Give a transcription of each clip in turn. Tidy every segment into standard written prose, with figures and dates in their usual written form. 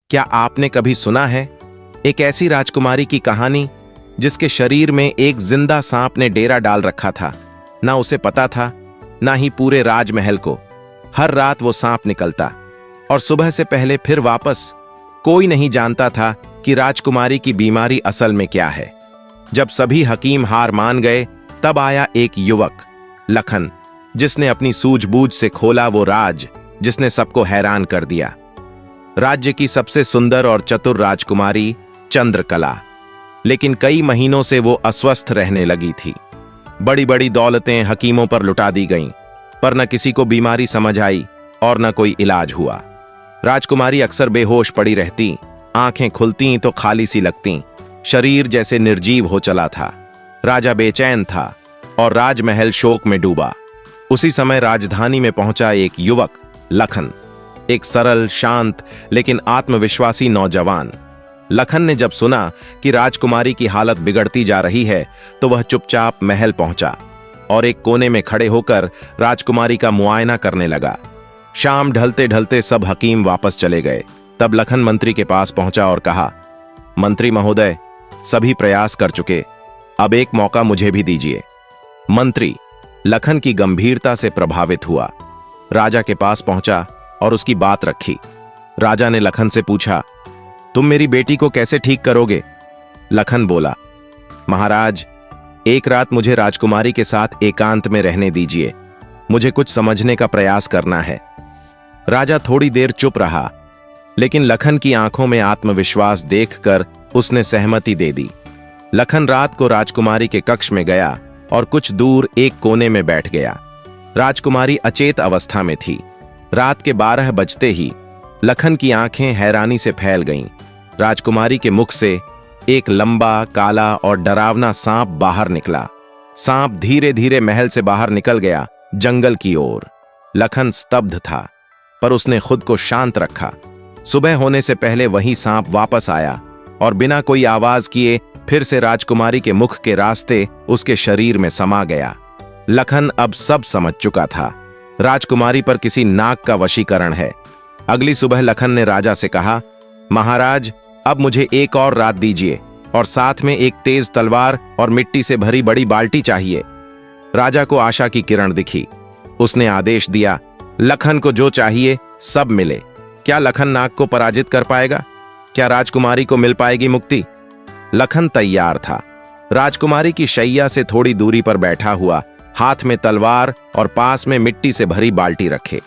क्या आपने कभी सुना है एक ऐसी राजकुमारी की कहानी जिसके शरीर में एक जिंदा सांप ने डेरा डाल रखा था? ना उसे पता था, ना ही पूरे राजमहल को। हर रात वो सांप निकलता और सुबह से पहले फिर वापस। कोई नहीं जानता था कि राजकुमारी की बीमारी असल में क्या है। जब सभी हकीम हार मान गए, तब आया एक युवक, लखन, जिसने अपनी सूझबूझ से खोला वो राज जिसने सबको हैरान कर दिया। राज्य की सबसे सुंदर और चतुर राजकुमारी चंद्रकला। लेकिन कई महीनों से वो अस्वस्थ रहने लगी थी। बड़ी बड़ी दौलतें हकीमों पर लुटा दी गईं, पर न किसी को बीमारी समझ आई और न कोई इलाज हुआ। राजकुमारी अक्सर बेहोश पड़ी रहती, आंखें खुलती तो खाली सी लगती, शरीर जैसे निर्जीव हो चला था। राजा बेचैन था और राजमहल शोक में डूबा। उसी समय राजधानी में पहुंचा एक युवक, लखन, एक सरल, शांत लेकिन आत्मविश्वासी नौजवान। लखन ने जब सुना कि राजकुमारी की हालत बिगड़ती जा रही है, तो वह चुपचाप महल पहुंचा और एक कोने में खड़े होकर राजकुमारी का मुआयना करने लगा। शाम ढलते ढलते सब हकीम वापस चले गए। तब लखन मंत्री के पास पहुंचा और कहा, मंत्री महोदय, सभी प्रयास कर चुके, अब एक मौका मुझे भी दीजिए। मंत्री लखन की गंभीरता से प्रभावित हुआ, राजा के पास पहुंचा और उसकी बात रखी। राजा ने लखन से पूछा, तुम मेरी बेटी को कैसे ठीक करोगे? लखन बोला, महाराज, एक रात मुझे राजकुमारी के साथ एकांत में रहने दीजिए, मुझे कुछ समझने का प्रयास करना है। राजा थोड़ी देर चुप रहा, लेकिन लखन की आंखों में आत्मविश्वास देखकर उसने सहमति दे दी। लखन रात को राजकुमारी के कक्ष में गया और कुछ दूर एक कोने में बैठ गया। राजकुमारी अचेत अवस्था में थी। रात के 12 बजते ही लखन की आंखें हैरानी से फैल गईं। राजकुमारी के मुख से एक लंबा, काला और डरावना सांप बाहर निकला। सांप धीरे धीरे महल से बाहर निकल गया, जंगल की ओर। लखन स्तब्ध था, पर उसने खुद को शांत रखा। सुबह होने से पहले वही सांप वापस आया और बिना कोई आवाज किए फिर से राजकुमारी के मुख के रास्ते उसके शरीर में समा गया। लखन अब सब समझ चुका था, राजकुमारी पर किसी नाग का वशीकरण है। अगली सुबह लखन ने राजा से कहा, महाराज, अब मुझे एक और रात दीजिए और साथ में एक तेज तलवार और मिट्टी से भरी बड़ी बाल्टी चाहिए। राजा को आशा की किरण दिखी। उसने आदेश दिया, लखन को जो चाहिए सब मिले। क्या लखन नाग को पराजित कर पाएगा? क्या राजकुमारी को मिल पाएगी मुक्ति? लखन तैयार था। राजकुमारी की शैया से थोड़ी दूरी पर बैठा हुआ, हाथ में तलवार और पास में मिट्टी से भरी बाल्टी रखे।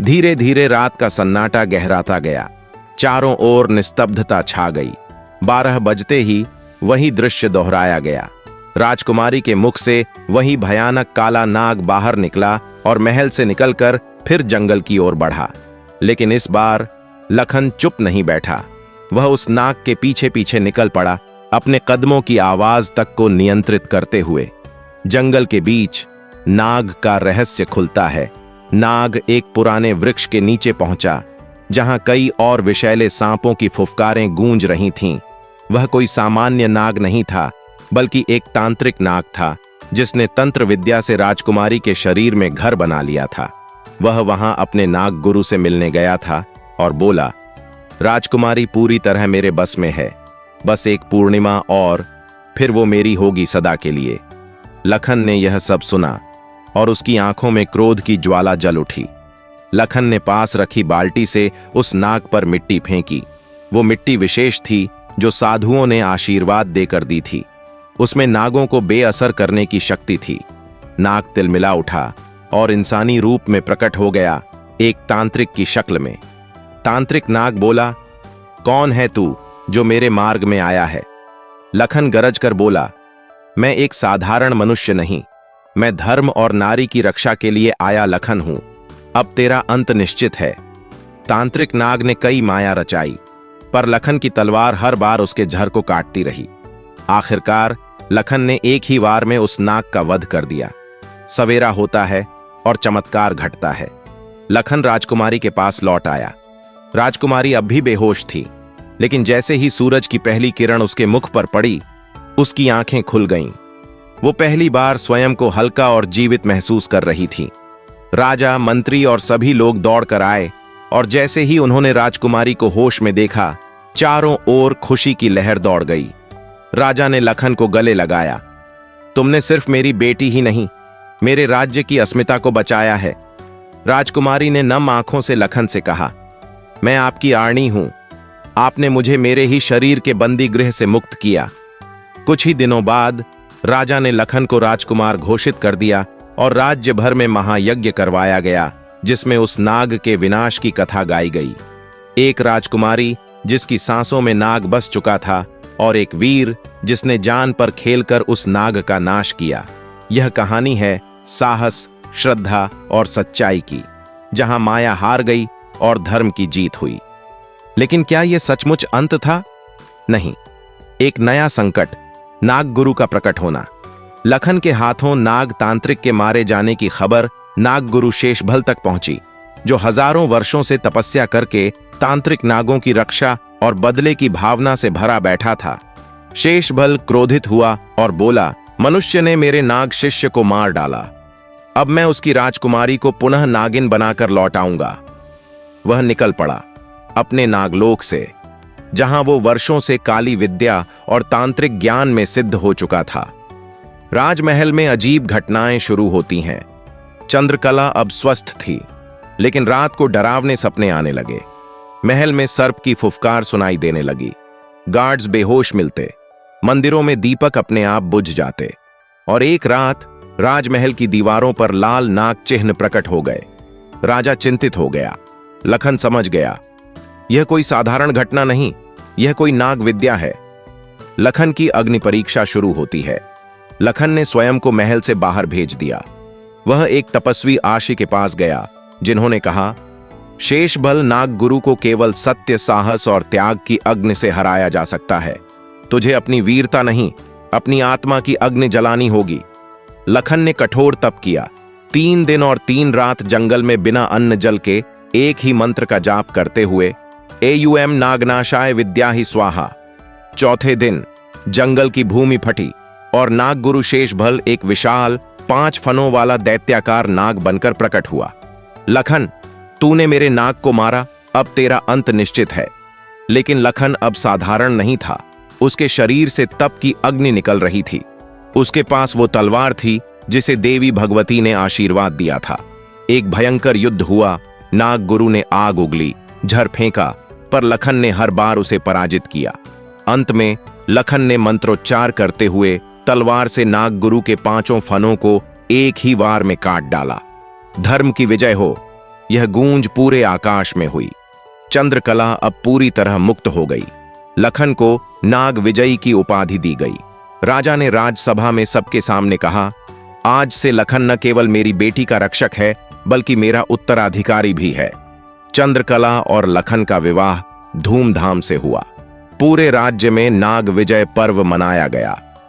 धीरे धीरे रात का सन्नाटा गहराता गया। चारों ओर निस्तब्धता छा गई। 12 बजते ही वही दृश्य दोहराया गया। राजकुमारी के मुख से वही भयानक काला नाग बाहर निकला और महल से निकलकर फिर जंगल की ओर बढ़ा। लेकिन इस बार लखन चुप नहीं बैठा। वह उस नाग के पीछे पीछे निकल पड़ा, अपने कदमों की आवाज तक को नियंत्रित करते हुए। जंगल के बीच नाग का रहस्य खुलता है। नाग एक पुराने वृक्ष के नीचे पहुंचा, जहां कई और विषैले सांपों की फुफकारें गूंज रही थीं। वह कोई सामान्य नाग नहीं था, बल्कि एक तांत्रिक नाग था, जिसने तंत्र विद्या से राजकुमारी के शरीर में घर बना लिया था। वह वहां अपने नाग गुरु से मिलने गया था और बोला, राजकुमारी पूरी तरह मेरे बस में है, बस एक पूर्णिमा और फिर वो मेरी होगी सदा के लिए। लखन ने यह सब सुना और उसकी आंखों में क्रोध की ज्वाला जल उठी। लखन ने पास रखी बाल्टी से उस नाग पर मिट्टी फेंकी। वो मिट्टी विशेष थी, जो साधुओं ने आशीर्वाद देकर दी थी। उसमें नागों को बेअसर करने की शक्ति थी। नाग तिलमिला उठा और इंसानी रूप में प्रकट हो गया, एक तांत्रिक की शक्ल में। तांत्रिक नाग बोला, कौन है तू जो मेरे मार्ग में आया है? लखन गरज कर बोला, मैं एक साधारण मनुष्य नहीं, मैं धर्म और नारी की रक्षा के लिए आया लखन हूं। अब तेरा अंत निश्चित है। तांत्रिक नाग ने कई माया रचाई, पर लखन की तलवार हर बार उसके झर को काटती रही। आखिरकार लखन ने एक ही वार में उस नाग का वध कर दिया। सवेरा होता है और चमत्कार घटता है। लखन राजकुमारी के पास लौट आया। राजकुमारी अब भी बेहोश थी, लेकिन जैसे ही सूरज की पहली किरण उसके मुख पर पड़ी, उसकी आंखें खुल गईं। वो पहली बार स्वयं को हल्का और जीवित महसूस कर रही थी। राजा, मंत्री और सभी लोग दौड़कर आए और जैसे ही उन्होंने राजकुमारी को होश में देखा, चारों ओर खुशी की लहर दौड़ गई। राजा ने लखन को गले लगाया। तुमने सिर्फ मेरी बेटी ही नहीं, मेरे राज्य की अस्मिता को बचाया है। राजकुमारी ने नम आंखों से लखन से कहा, मैं आपकी आर्णी हूं। आपने मुझे मेरे ही शरीर के बंदी गृह से मुक्त किया। कुछ ही दिनों बाद राजा ने लखन को राजकुमार घोषित कर दिया और राज्य भर में महायज्ञ करवाया गया, जिसमें उस नाग के विनाश की कथा गाई गई। एक राजकुमारी जिसकी सांसों में नाग बस चुका था, और एक वीर जिसने जान पर खेलकर उस नाग का नाश किया। यह कहानी है साहस, श्रद्धा और सच्चाई की, जहां माया हार गई और धर्म की जीत हुई। लेकिन क्या यह सचमुच अंत था? नहीं, एक नया संकट, नाग गुरु का प्रकट होना। लखन के हाथों नाग तांत्रिक के मारे जाने की खबर नाग गुरु शेषभल तक पहुंची, जो हजारों वर्षों से तपस्या करके तांत्रिक नागों की रक्षा और बदले की भावना से भरा बैठा था। शेषभल क्रोधित हुआ और बोला, मनुष्य ने मेरे नाग शिष्य को मार डाला, अब मैं उसकी राजकुमारी को पुनः नागिन बनाकर लौटाऊंगा। वह निकल पड़ा अपने नागलोक से, जहां वो वर्षों से काली विद्या और तांत्रिक ज्ञान में सिद्ध हो चुका था। राजमहल में अजीब घटनाएं शुरू होती हैं। चंद्रकला अब स्वस्थ थी, लेकिन रात को डरावने सपने आने लगे। महल में सर्प की फुफकार सुनाई देने लगी। गार्ड्स बेहोश मिलते, मंदिरों में दीपक अपने आप बुझ जाते, और एक रात राजमहल की दीवारों पर लाल नाग चिन्ह प्रकट हो गए। राजा चिंतित हो गया। लखन समझ गया, यह कोई साधारण घटना नहीं, यह कोई नाग विद्या है। लखन की अग्नि परीक्षा शुरू होती है। लखन ने स्वयं को महल से बाहर भेज दिया। वह एक तपस्वी आशी के पास गया, जिन्होंने कहा, शेषभल नाग गुरु को केवल सत्य, साहस और त्याग की अग्नि से हराया जा सकता है। तुझे अपनी वीरता नहीं, अपनी आत्मा की अग्नि जलानी होगी। लखन ने कठोर तप किया। 3 दिन और 3 रात जंगल में बिना अन्न जल के एक ही मंत्र का जाप करते हुए, एयुएम नागनाशाय विद्या ही स्वाहा। चौथे दिन जंगल की भूमि फटी और नाग गुरु शेषभल एक विशाल 5 फनों वाला दैत्याकार नाग बनकर प्रकट हुआ। लखन, तूने मेरे नाग को मारा, अब तेरा अंत निश्चित है। लेकिन लखन अब साधारण नहीं था। उसके शरीर से तप की अग्नि निकल रही थी। उसके पास वो तलवार थी जिसे देवी भगवती ने आशीर्वाद दिया था। एक भयंकर युद्ध हुआ। नाग गुरु ने आग उगली, झर फेंका, पर लखन ने हर बार उसे पराजित किया। अंत में लखन ने मंत्रोच्चार करते हुए तलवार से नाग गुरु के 5 फनों को एक ही वार में काट डाला। धर्म की विजय हो, यह गूंज पूरे आकाश में हुई। चंद्रकला अब पूरी तरह मुक्त हो गई। लखन को नाग विजयी की उपाधि दी गई। राजा ने राजसभा में सबके सामने कहा, आज से लखन न केवल मेरी बेटी का रक्षक है, बल्कि मेरा उत्तराधिकारी भी है। चंद्रकला और लखन का विवाह धूमधाम से हुआ। पूरे राज्य में नाग विजय पर्व मनाया गया।